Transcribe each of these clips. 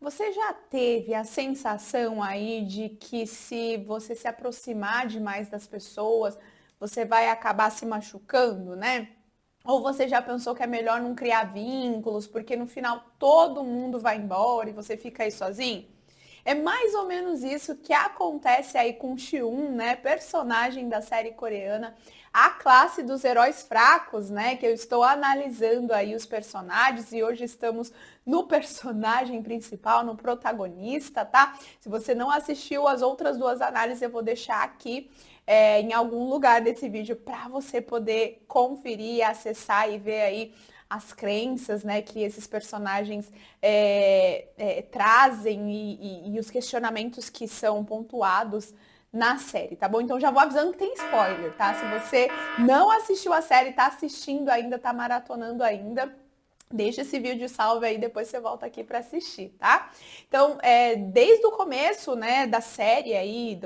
Você já teve a sensação aí de que se você se aproximar demais das pessoas, você vai acabar se machucando, né? Ou você já pensou que é melhor não criar vínculos, porque no final todo mundo vai embora e você fica aí sozinho? É mais ou menos isso que acontece aí com Ji-woon, né, personagem da série coreana, a classe dos heróis fracos, né, que eu estou analisando aí os personagens e hoje estamos no personagem principal, no protagonista, tá? Se você não assistiu as outras duas análises, eu vou deixar aqui em algum lugar desse vídeo para você poder conferir, acessar e ver aí as crenças, né, que esses personagens trazem e os questionamentos que são pontuados na série, tá bom? Então já vou avisando que tem spoiler, tá? Se você não assistiu a série, tá assistindo ainda, tá maratonando ainda, deixa esse vídeo salve aí, depois você volta aqui para assistir, tá? Então, desde o começo, né, da série aí,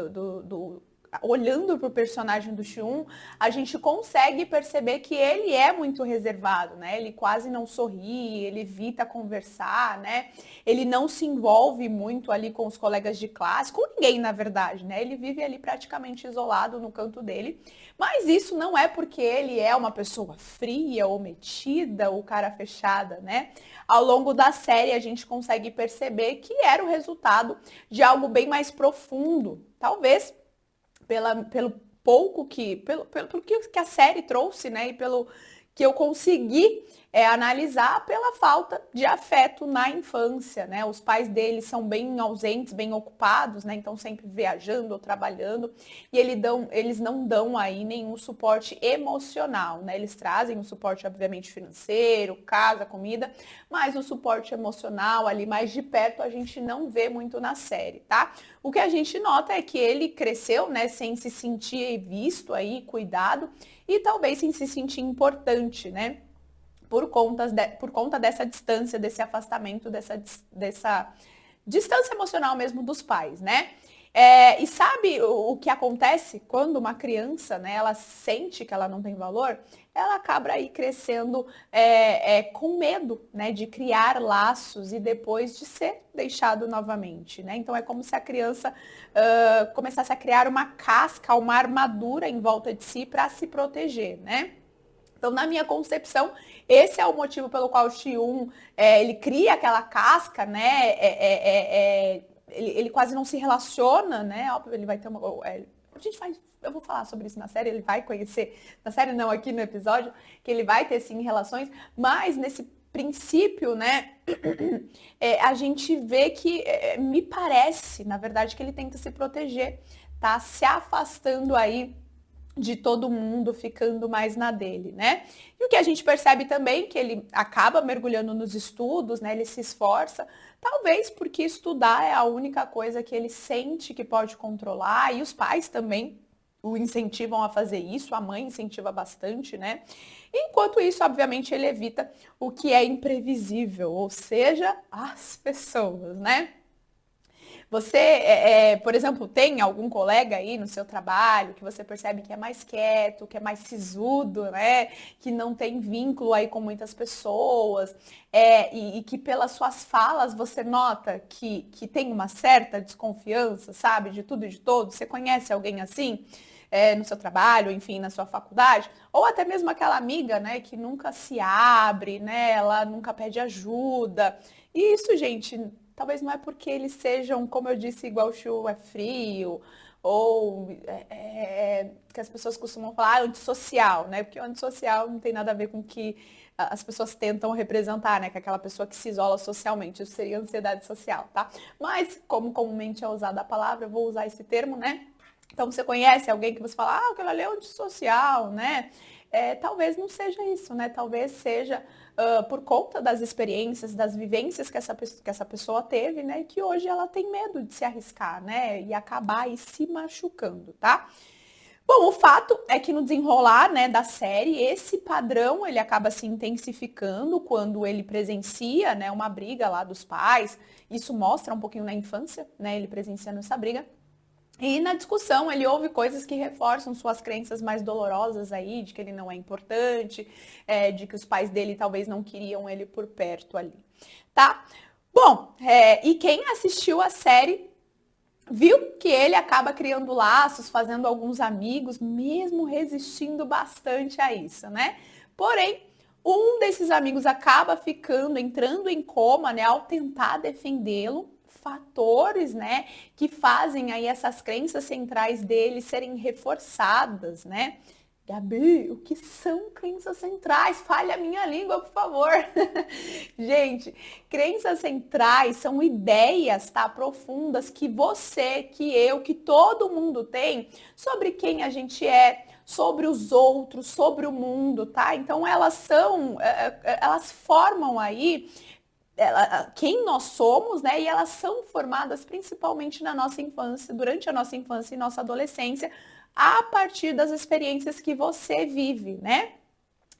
olhando para o personagem do Ji-woon, a gente consegue perceber que ele é muito reservado, né? Ele quase não sorri, ele evita conversar, né? Ele não se envolve muito ali com os colegas de classe, com ninguém, na verdade, né? Ele vive ali praticamente isolado no canto dele. Mas isso não é porque ele é uma pessoa fria ou metida ou cara fechada, né? Ao longo da série a gente consegue perceber que era o resultado de algo bem mais profundo, talvez pelo pouco pelo que a série trouxe, né? E pelo que eu consegui analisar pela falta de afeto na infância, né? Os pais dele são bem ausentes, bem ocupados, né? Então sempre viajando ou trabalhando e eles não dão aí nenhum suporte emocional, né? Eles trazem o suporte, obviamente, financeiro, casa, comida, mas o suporte emocional ali mais de perto a gente não vê muito na série, tá? O que a gente nota é que ele cresceu, né, sem se sentir visto aí, cuidado e talvez sem se sentir importante, né? Por conta dessa distância, desse afastamento, dessa distância emocional mesmo dos pais, né? E sabe o que acontece quando uma criança, né, ela sente que ela não tem valor? Ela acaba aí crescendo com medo, né, de criar laços e depois de ser deixado novamente, né? Então é como se a criança começasse a criar uma casca, uma armadura em volta de si para se proteger, né? Então, na minha concepção, esse é o motivo pelo qual o Ji-woon, ele cria aquela casca, né? Ele quase não se relaciona, né? Óbvio, ele vai ter uma... eu vou falar sobre isso na série, ele vai conhecer, na série não, aqui no episódio, que ele vai ter sim relações, mas nesse princípio, né, a gente vê que, me parece, na verdade, que ele tenta se proteger, tá? Se afastando aí de todo mundo, ficando mais na dele, né? E o que a gente percebe também que ele acaba mergulhando nos estudos, né? Ele se esforça, talvez porque estudar é a única coisa que ele sente que pode controlar, e os pais também o incentivam a fazer isso, a mãe incentiva bastante, né? Enquanto isso, obviamente, ele evita o que é imprevisível, ou seja, as pessoas, né? Você, por exemplo, tem algum colega aí no seu trabalho que você percebe que é mais quieto, que é mais sisudo, né? Que não tem vínculo aí com muitas pessoas, e que pelas suas falas você nota que tem uma certa desconfiança, sabe? De tudo e de todos. Você conhece alguém assim? No seu trabalho, enfim, na sua faculdade, ou até mesmo aquela amiga, né, que nunca se abre, né, ela nunca pede ajuda. E isso, gente, talvez não é porque eles sejam, como eu disse, igual o Chu é frio, ou que as pessoas costumam falar antissocial, né? Porque o antissocial não tem nada a ver com o que as pessoas tentam representar, né? Que é aquela pessoa que se isola socialmente. Isso seria ansiedade social, tá? Mas, como comumente é usada a palavra, eu vou usar esse termo, né? Então, você conhece alguém que você fala, aquilo ali é antissocial, né? Talvez não seja isso, né? Talvez seja por conta das experiências, das vivências que essa pessoa teve, né? Que hoje ela tem medo de se arriscar, né? E acabar aí se machucando, tá? Bom, o fato é que no desenrolar, né, da série, esse padrão ele acaba se intensificando quando ele presencia, né, uma briga lá dos pais. Isso mostra um pouquinho na infância, né? Ele presenciando essa briga. E na discussão ele ouve coisas que reforçam suas crenças mais dolorosas aí, de que ele não é importante, de que os pais dele talvez não queriam ele por perto ali, tá? Bom, e quem assistiu a série viu que ele acaba criando laços, fazendo alguns amigos, mesmo resistindo bastante a isso, né? Porém, um desses amigos acaba ficando, entrando em coma, né, ao tentar defendê-lo. Fatores, né, que fazem aí essas crenças centrais dele serem reforçadas, né? Gabi, o que são crenças centrais? Fale a minha língua, por favor. Gente, crenças centrais são ideias, tá, profundas que você, que eu, que todo mundo tem sobre quem a gente é, sobre os outros, sobre o mundo, tá? Então elas formam aí quem nós somos, né? E elas são formadas principalmente na nossa infância, durante a nossa infância e nossa adolescência, a partir das experiências que você vive, né?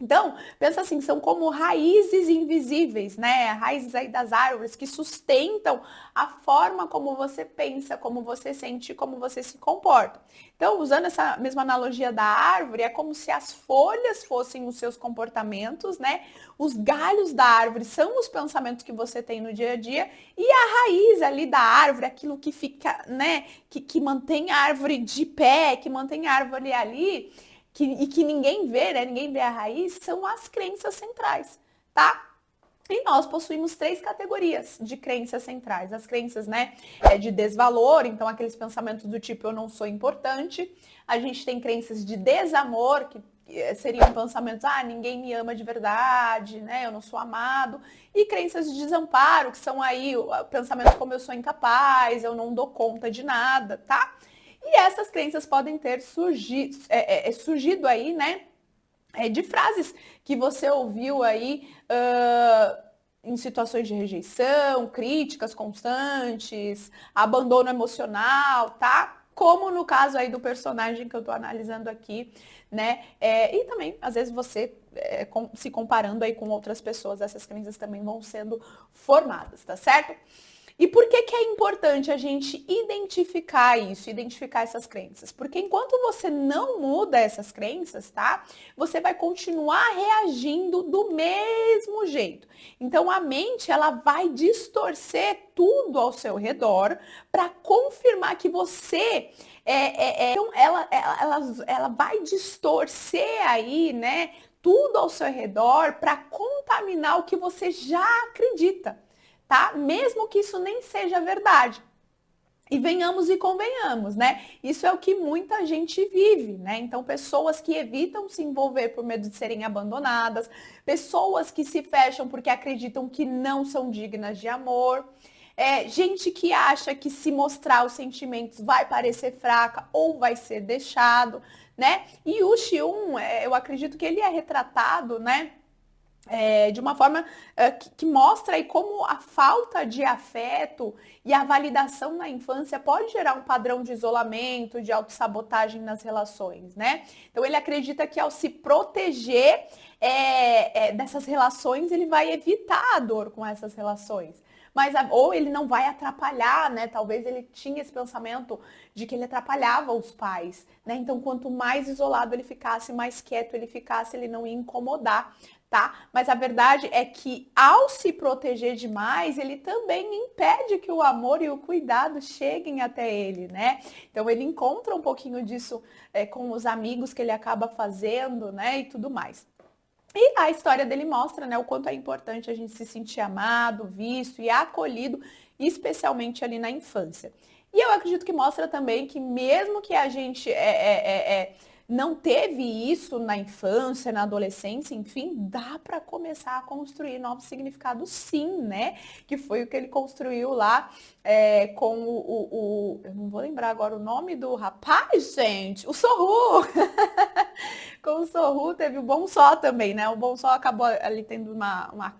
Então, pensa assim, são como raízes invisíveis, né? Raízes aí das árvores que sustentam a forma como você pensa, como você sente, como você se comporta. Então, usando essa mesma analogia da árvore, é como se as folhas fossem os seus comportamentos, né? Os galhos da árvore são os pensamentos que você tem no dia a dia e a raiz ali da árvore, aquilo que fica, né? Que mantém a árvore de pé, que mantém a árvore ali e que ninguém vê, né? Ninguém vê a raiz, são as crenças centrais, tá? E nós possuímos 3 categorias de crenças centrais. As crenças, né, de desvalor, então aqueles pensamentos do tipo eu não sou importante. A gente tem crenças de desamor, que seriam pensamentos, ninguém me ama de verdade, né, eu não sou amado. E crenças de desamparo, que são aí pensamentos como eu sou incapaz, eu não dou conta de nada, tá? E essas crenças podem ter surgido aí, né, de frases que você ouviu aí em situações de rejeição, críticas constantes, abandono emocional, tá? Como no caso aí do personagem que eu tô analisando aqui, né? E também, às vezes, você se comparando aí com outras pessoas, essas crenças também vão sendo formadas, tá certo? E por que que é importante a gente identificar isso, identificar essas crenças? Porque enquanto você não muda essas crenças, tá? Você vai continuar reagindo do mesmo jeito. Então a mente, ela vai distorcer tudo ao seu redor para confirmar que você então ela vai distorcer aí, né? Tudo ao seu redor para contaminar o que você já acredita, tá? Mesmo que isso nem seja verdade. E venhamos e convenhamos, né? Isso é o que muita gente vive, né? Então, pessoas que evitam se envolver por medo de serem abandonadas, pessoas que se fecham porque acreditam que não são dignas de amor, gente que acha que se mostrar os sentimentos vai parecer fraca ou vai ser deixado, né? E o Xiun, eu acredito que ele é retratado, né? De uma forma que mostra aí como a falta de afeto e a validação na infância pode gerar um padrão de isolamento, de autossabotagem nas relações, né? Então ele acredita que ao se proteger dessas relações, ele vai evitar a dor com essas relações. Ou ele não vai atrapalhar, né? Talvez ele tinha esse pensamento de que ele atrapalhava os pais, né? Então, quanto mais isolado ele ficasse, mais quieto ele ficasse, ele não ia incomodar, tá? Mas a verdade é que ao se proteger demais, ele também impede que o amor e o cuidado cheguem até ele, né? Então ele encontra um pouquinho disso com os amigos que ele acaba fazendo, né? E tudo mais. E a história dele mostra, né, o quanto é importante a gente se sentir amado, visto e acolhido, especialmente ali na infância. E eu acredito que mostra também que mesmo que a gente não teve isso na infância, na adolescência, enfim, dá para começar a construir novos significados, sim, né? Que foi o que ele construiu lá com eu não vou lembrar agora o nome do rapaz, gente, o Sorru. Com o Sorru teve o Bonsó também, né? O Bonsó acabou ali tendo uma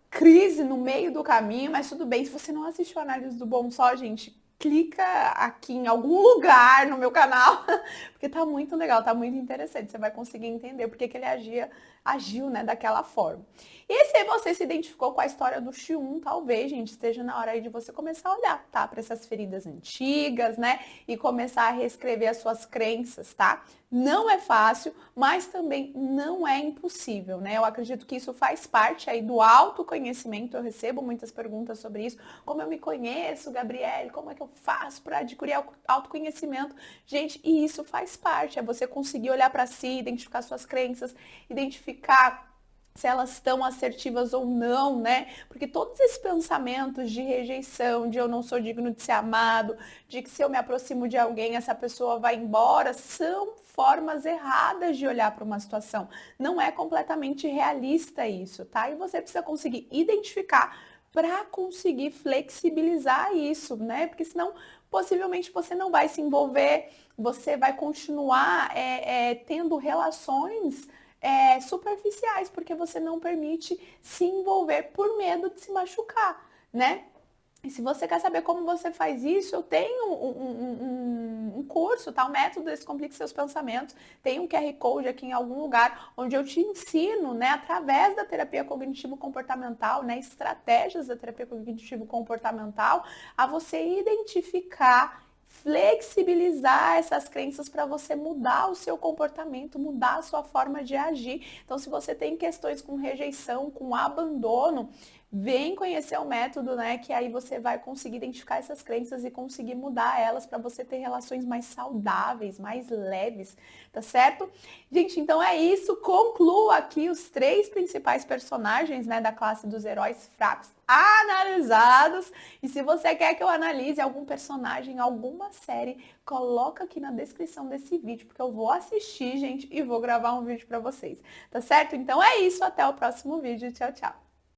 crise no meio do caminho, mas tudo bem. Se você não assistiu a análise do Bonsó, gente, clica aqui em algum lugar no meu canal, porque tá muito legal, tá muito interessante. Você vai conseguir entender porque que ele agia agiu, né, daquela forma. E se você se identificou com a história do Xiun, talvez, gente, esteja na hora aí de você começar a olhar, tá? Para essas feridas antigas, né? E começar a reescrever as suas crenças, tá? Não é fácil, mas também não é impossível, né? Eu acredito que isso faz parte aí do autoconhecimento. Eu recebo muitas perguntas sobre isso. Como eu me conheço, Gabriele? Como é que eu faço para adquirir autoconhecimento? Gente, e isso faz parte. É você conseguir olhar para si, identificar suas crenças, identificar se elas estão assertivas ou não, né? Porque todos esses pensamentos de rejeição, de eu não sou digno de ser amado, de que se eu me aproximo de alguém, essa pessoa vai embora, são formas erradas de olhar para uma situação. Não é completamente realista isso, tá? E você precisa conseguir identificar para conseguir flexibilizar isso, né? Porque senão possivelmente você não vai se envolver, você vai continuar tendo relações superficiais, porque você não permite se envolver por medo de se machucar, né? E se você quer saber como você faz isso, eu tenho um curso, tá? O método Descomplique Seus Pensamentos. Tem um QR Code aqui em algum lugar onde eu te ensino, né, através da terapia cognitivo-comportamental, né, estratégias da terapia cognitivo-comportamental, a você identificar, flexibilizar essas crenças para você mudar o seu comportamento, mudar a sua forma de agir. Então, se você tem questões com rejeição, com abandono, vem conhecer o método, né? Que aí você vai conseguir identificar essas crenças e conseguir mudar elas para você ter relações mais saudáveis, mais leves, tá certo? Gente, então é isso. Concluo aqui os 3 principais personagens, né, da classe dos heróis fracos analisados. E se você quer que eu analise algum personagem, alguma série, coloca aqui na descrição desse vídeo, porque eu vou assistir, gente, e vou gravar um vídeo para vocês, tá certo? Então é isso. Até o próximo vídeo. Tchau, tchau.